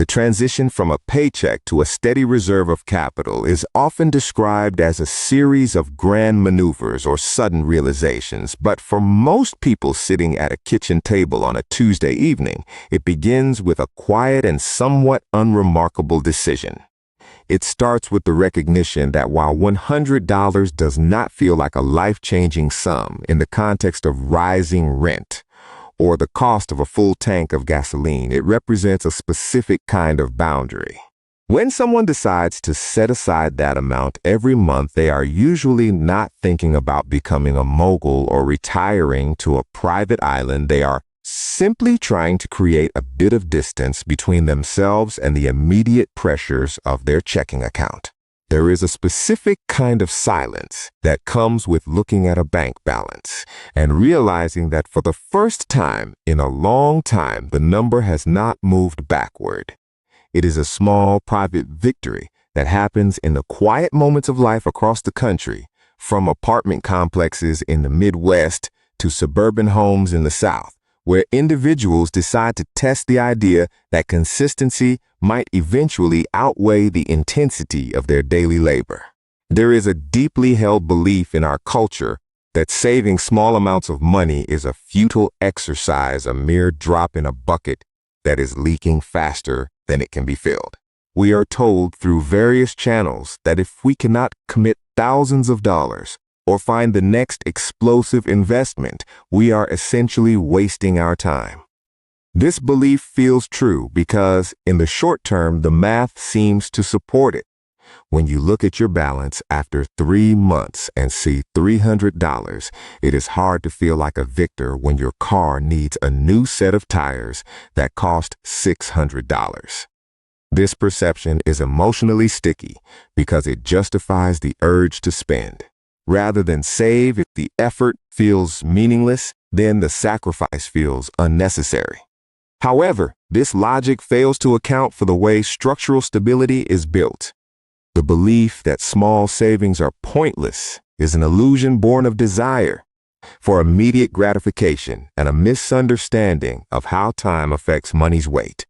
The transition from a paycheck to a steady reserve of capital is often described as a series of grand maneuvers or sudden realizations, but for most people sitting at a kitchen table on a Tuesday evening, it begins with a quiet and somewhat unremarkable decision. It starts with the recognition that while $100 does not feel like a life-changing sum in the context of rising rent, or the cost of a full tank of gasoline, it represents a specific kind of boundary. When someone decides to set aside that amount every month, they are usually not thinking about becoming a mogul or retiring to a private island. They are simply trying to create a bit of distance between themselves and the immediate pressures of their checking account. There is a specific kind of silence that comes with looking at a bank balance and realizing that for the first time in a long time, the number has not moved backward. It is a small private victory that happens in the quiet moments of life across the country, from apartment complexes in the Midwest to suburban homes in the South, where individuals decide to test the idea that consistency might eventually outweigh the intensity of their daily labor. There is a deeply held belief in our culture that saving small amounts of money is a futile exercise, a mere drop in a bucket that is leaking faster than it can be filled. We are told through various channels that if we cannot commit thousands of dollars or find the next explosive investment, we are essentially wasting our time. This belief feels true because, in the short term, the math seems to support it. When you look at your balance after 3 months and see $300, it is hard to feel like a victor when your car needs a new set of tires that cost $600. This perception is emotionally sticky because it justifies the urge to spend. Rather than save, if the effort feels meaningless, then the sacrifice feels unnecessary. However, this logic fails to account for the way structural stability is built. The belief that small savings are pointless is an illusion born of desire for immediate gratification and a misunderstanding of how time affects money's weight.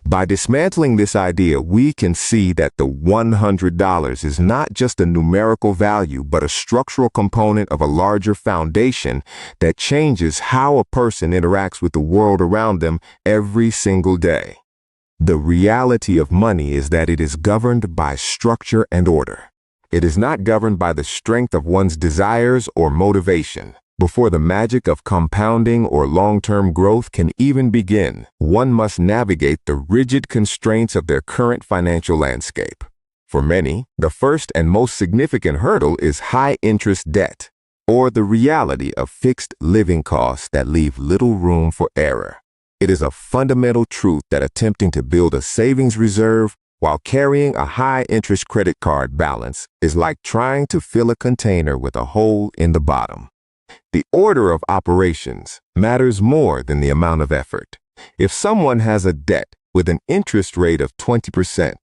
By dismantling this idea, we can see that the $100 is not just a numerical value, but a structural component of a larger foundation that changes how a person interacts with the world around them every single day. The reality of money is that it is governed by structure and order. It is not governed by the strength of one's desires or motivation. Before the magic of compounding or long-term growth can even begin, one must navigate the rigid constraints of their current financial landscape. For many, the first and most significant hurdle is high-interest debt, or the reality of fixed living costs that leave little room for error. It is a fundamental truth that attempting to build a savings reserve while carrying a high-interest credit card balance is like trying to fill a container with a hole in the bottom. The order of operations matters more than the amount of effort. If someone has a debt with an interest rate of 20%,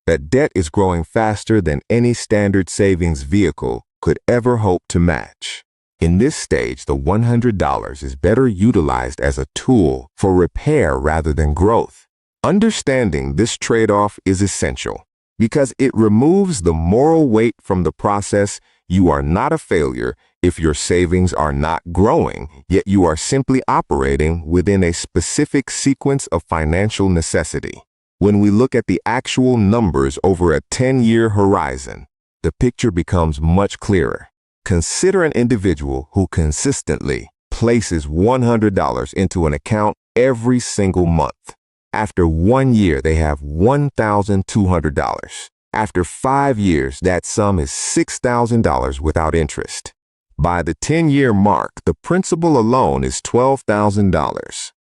that debt is growing faster than any standard savings vehicle could ever hope to match. In this stage, the $100 is better utilized as a tool for repair rather than growth. Understanding this trade-off is essential because it removes the moral weight from the process. You are not a failure if your savings are not growing, yet you are simply operating within a specific sequence of financial necessity. When we look at the actual numbers over a 10-year horizon, the picture becomes much clearer. Consider an individual who consistently places $100 into an account every single month. After 1 year, they have $1,200. After 5 years, that sum is $6,000 without interest. By the 10-year mark, the principal alone is $12,000.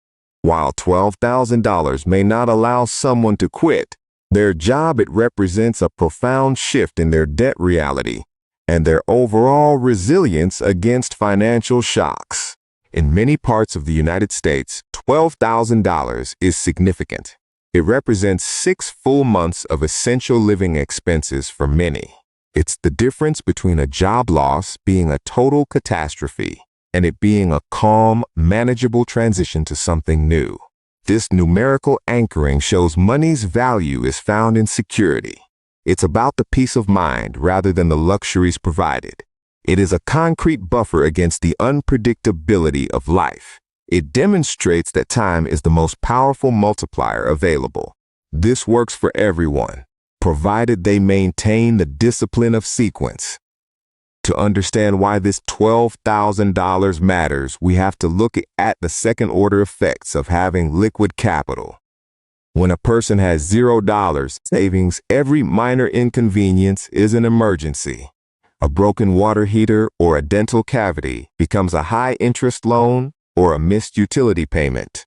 While $12,000 may not allow someone to quit their job, it represents a profound shift in their debt reality and their overall resilience against financial shocks. In many parts of the United States, $12,000 is significant. It represents 6 full months of essential living expenses for many. It's the difference between a job loss being a total catastrophe and it being a calm, manageable transition to something new. This numerical anchoring shows money's value is found in security. It's about the peace of mind rather than the luxuries provided. It is a concrete buffer against the unpredictability of life. It demonstrates that time is the most powerful multiplier available. This works for everyone, provided they maintain the discipline of sequence. To understand why this $12,000 matters, we have to look at the second-order effects of having liquid capital. When a person has $0 savings, every minor inconvenience is an emergency. A broken water heater or a dental cavity becomes a high-interest loan or a missed utility payment.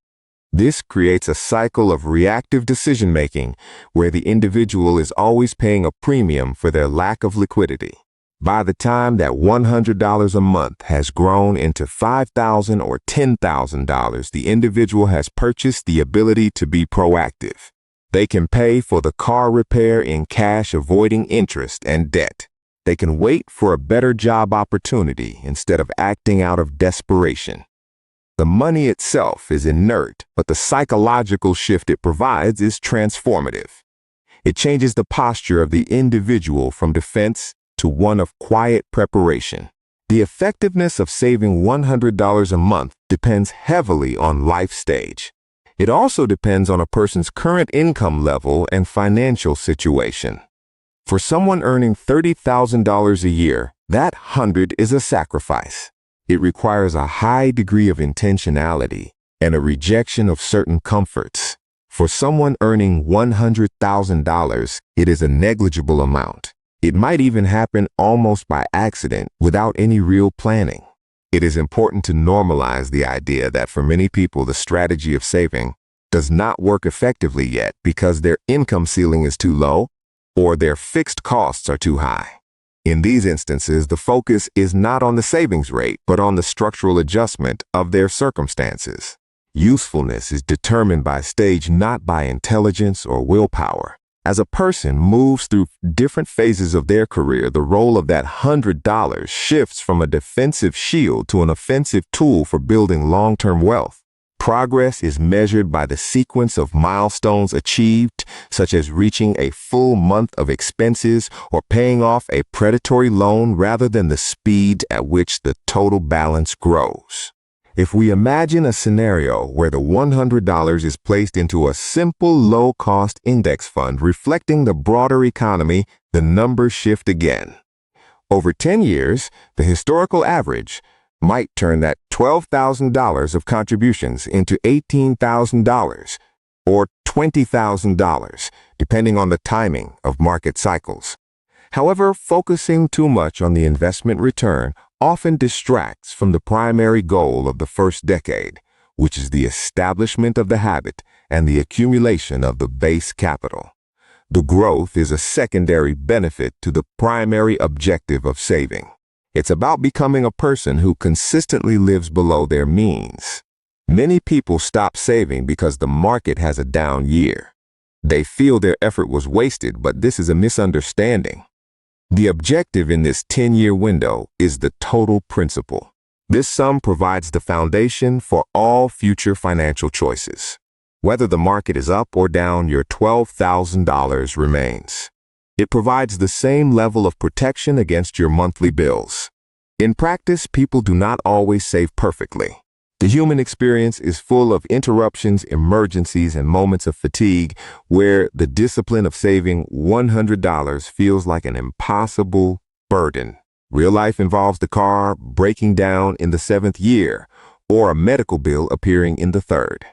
This creates a cycle of reactive decision-making where the individual is always paying a premium for their lack of liquidity. By the time that $100 a month has grown into $5,000 or $10,000, the individual has purchased the ability to be proactive. They can pay for the car repair in cash, avoiding interest and debt. They can wait for a better job opportunity instead of acting out of desperation. The money itself is inert, but the psychological shift it provides is transformative. It changes the posture of the individual from defense to one of quiet preparation. The effectiveness of saving $100 a month depends heavily on life stage. It also depends on a person's current income level and financial situation. For someone earning $30,000 a year, that 100 is a sacrifice. It requires a high degree of intentionality and a rejection of certain comforts. For someone earning $100,000, it is a negligible amount. It might even happen almost by accident without any real planning. It is important to normalize the idea that for many people the strategy of saving does not work effectively yet because their income ceiling is too low or their fixed costs are too high. In these instances, the focus is not on the savings rate, but on the structural adjustment of their circumstances. Usefulness is determined by stage, not by intelligence or willpower. As a person moves through different phases of their career, the role of that $100 shifts from a defensive shield to an offensive tool for building long-term wealth. Progress is measured by the sequence of milestones achieved, such as reaching a full month of expenses or paying off a predatory loan, rather than the speed at which the total balance grows. If we imagine a scenario where the $100 is placed into a simple low-cost index fund reflecting the broader economy, the numbers shift again. Over 10 years, the historical average might turn that $12,000 of contributions into $18,000 or $20,000, depending on the timing of market cycles. However, focusing too much on the investment return often distracts from the primary goal of the first decade, which is the establishment of the habit and the accumulation of the base capital. The growth is a secondary benefit to the primary objective of saving. It's about becoming a person who consistently lives below their means. Many people stop saving because the market has a down year. They feel their effort was wasted, but this is a misunderstanding. The objective in this 10-year window is the total principal. This sum provides the foundation for all future financial choices. Whether the market is up or down, your $12,000 remains. It provides the same level of protection against your monthly bills. In practice, people do not always save perfectly. The human experience is full of interruptions, emergencies, and moments of fatigue where the discipline of saving $100 feels like an impossible burden. Real life involves the car breaking down in the 7th year or a medical bill appearing in the 3rd.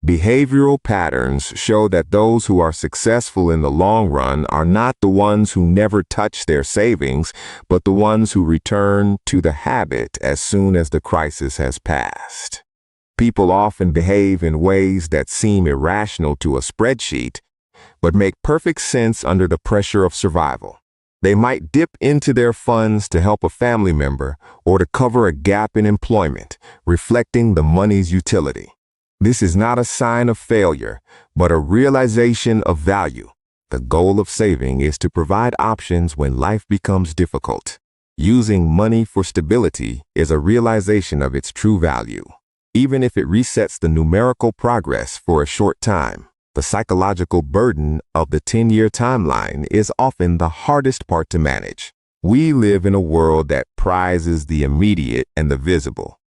Behavioral patterns show that those who are successful in the long run are not the ones who never touch their savings, but the ones who return to the habit as soon as the crisis has passed. People often behave in ways that seem irrational to a spreadsheet, but make perfect sense under the pressure of survival. They might dip into their funds to help a family member or to cover a gap in employment, reflecting the money's utility. This is not a sign of failure, but a realization of value. The goal of saving is to provide options when life becomes difficult. Using money for stability is a realization of its true value. even if it resets the numerical progress for a short time. The psychological burden of the 10-year timeline is often the hardest part to manage. We live in a world that prizes the immediate and the visible.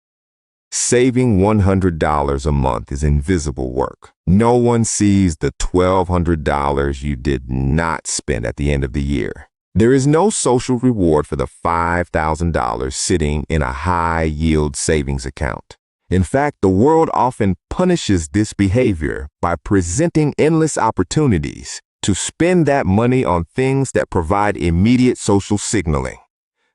Saving $100 a month is invisible work. No one sees the $1,200 you did not spend at the end of the year. There is no social reward for the $5,000 sitting in a high-yield savings account. In fact, the world often punishes this behavior by presenting endless opportunities to spend that money on things that provide immediate social signaling.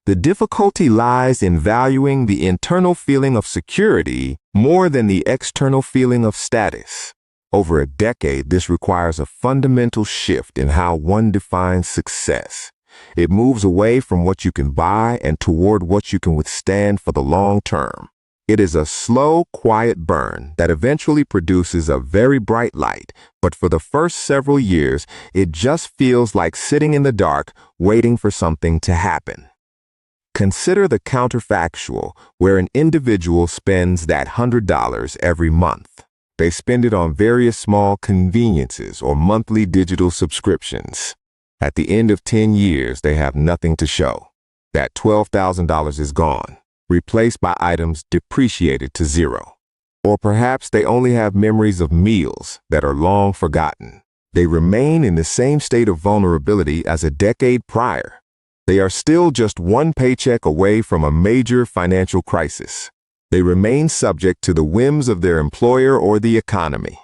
The difficulty lies in valuing the internal feeling of security more than the external feeling of status. Over a decade, this requires a fundamental shift in how one defines success. It moves away from what you can buy and toward what you can withstand for the long term. It is a slow, quiet burn that eventually produces a very bright light, but for the first several years, it just feels like sitting in the dark, waiting for something to happen. Consider the counterfactual, where an individual spends that $100 every month. They spend it on various small conveniences or monthly digital subscriptions. At the end of 10 years, they have nothing to show. That $12,000 is gone, replaced by items depreciated to zero. Or perhaps they only have memories of meals that are long forgotten. They remain in the same state of vulnerability as a decade prior. They are still just one paycheck away from a major financial crisis. They remain subject to the whims of their employer or the economy.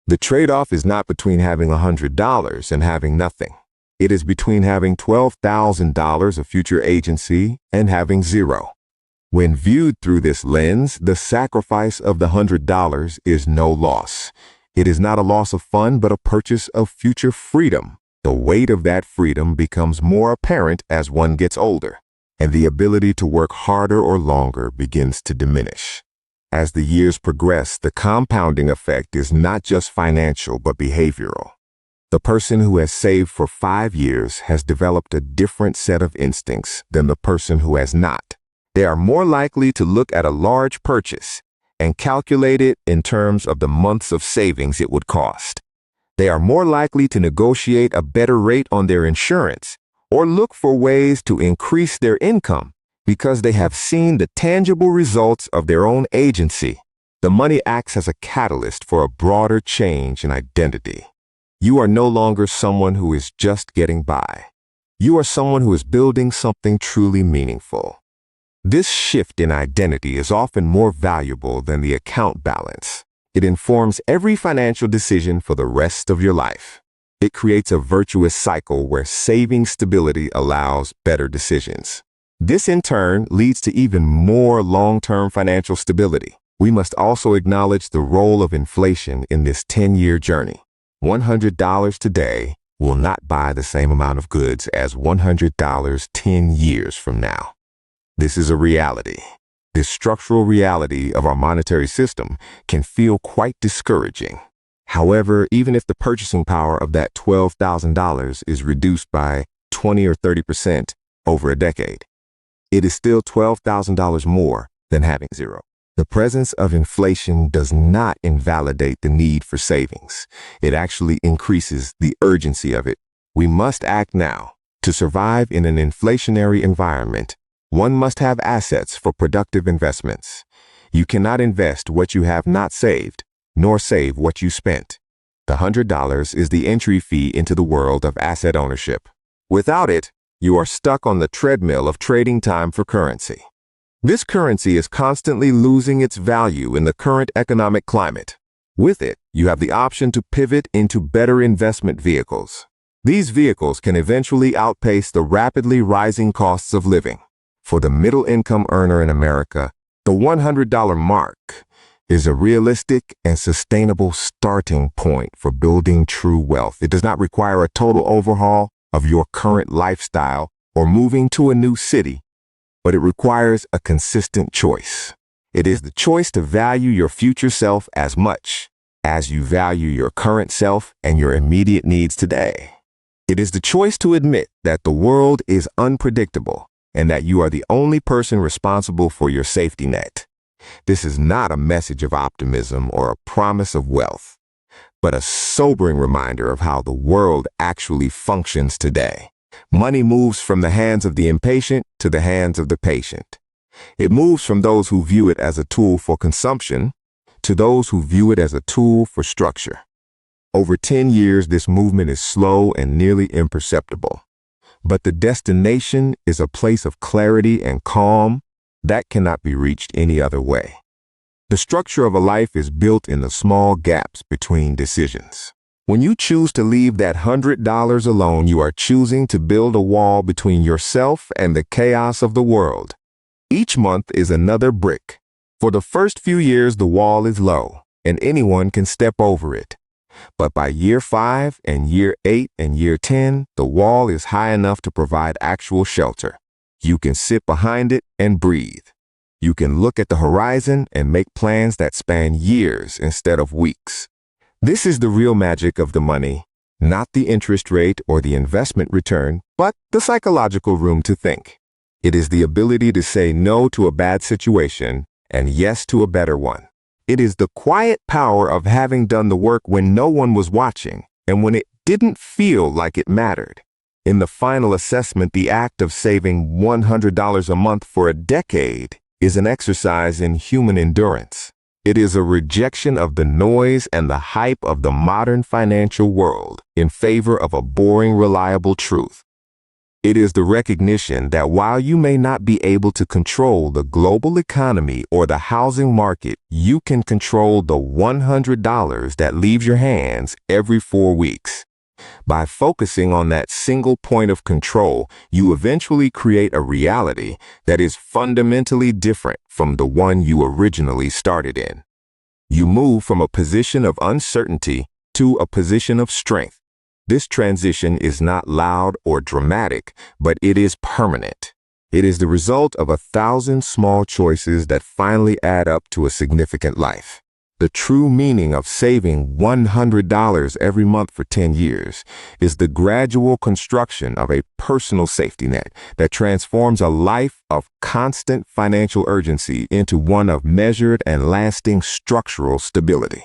The trade-off is not between having $100 and having nothing. It is between having $12,000 of future agency and having zero. When viewed through this lens, the sacrifice of the $100 is no loss. It is not a loss of fun, but a purchase of future freedom. The weight of that freedom becomes more apparent as one gets older, and the ability to work harder or longer begins to diminish. As the years progress, the compounding effect is not just financial, but behavioral. The person who has saved for 5 years has developed a different set of instincts than the person who has not. They are more likely to look at a large purchase and calculate it in terms of the months of savings it would cost. They are more likely to negotiate a better rate on their insurance or look for ways to increase their income because they have seen the tangible results of their own agency. The money acts as a catalyst for a broader change in identity. You are no longer someone who is just getting by. You are someone who is building something truly meaningful. This shift in identity is often more valuable than the account balance. It informs every financial decision for the rest of your life. It creates a virtuous cycle where saving stability allows better decisions. This in turn leads to even more long-term financial stability. We must also acknowledge the role of inflation in this 10-year journey. $100 today will not buy the same amount of goods as $100 10 years from now. This is a reality. This structural reality of our monetary system can feel quite discouraging. However, even if the purchasing power of that $12,000 is reduced by 20 or 30% over a decade, it is still $12,000 more than having zero. The presence of inflation does not invalidate the need for savings. It actually increases the urgency of it. We must act now. To survive in an inflationary environment, one must have assets for productive investments. You cannot invest what you have not saved, nor save what you spent. The $100 is the entry fee into the world of asset ownership. Without it, you are stuck on the treadmill of trading time for currency. This currency is constantly losing its value in the current economic climate. With it, you have the option to pivot into better investment vehicles. These vehicles can eventually outpace the rapidly rising costs of living. For the middle-income earner in America, the $100 mark is a realistic and sustainable starting point for building true wealth. It does not require a total overhaul of your current lifestyle or moving to a new city, but it requires a consistent choice. It is the choice to value your future self as much as you value your current self and your immediate needs today. It is the choice to admit that the world is unpredictable and that you are the only person responsible for your safety net. This is not a message of optimism or a promise of wealth, but a sobering reminder of how the world actually functions today. Money moves from the hands of the impatient to the hands of the patient. It moves from those who view it as a tool for consumption to those who view it as a tool for structure. Over 10 years, this movement is slow and nearly imperceptible. But the destination is a place of clarity and calm that cannot be reached any other way. The structure of a life is built in the small gaps between decisions. When you choose to leave that $100 alone, you are choosing to build a wall between yourself and the chaos of the world. Each month is another brick. For the first few years, the wall is low, and anyone can step over it. But by year 5 and year 8 and year 10, the wall is high enough to provide actual shelter. You can sit behind it and breathe. You can look at the horizon and make plans that span years instead of weeks. This is the real magic of the money, not the interest rate or the investment return, but the psychological room to think. It is the ability to say no to a bad situation and yes to a better one. It is the quiet power of having done the work when no one was watching and when it didn't feel like it mattered. In the final assessment, the act of saving $100 a month for a decade is an exercise in human endurance. It is a rejection of the noise and the hype of the modern financial world in favor of a boring, reliable truth. It is the recognition that while you may not be able to control the global economy or the housing market, you can control the $100 that leaves your hands every 4 weeks. By focusing on that single point of control, you eventually create a reality that is fundamentally different from the one you originally started in. You move from a position of uncertainty to a position of strength. This transition is not loud or dramatic, but it is permanent. It is the result of 1,000 small choices that finally add up to a significant life. The true meaning of saving $100 every month for 10 years is the gradual construction of a personal safety net that transforms a life of constant financial urgency into one of measured and lasting structural stability.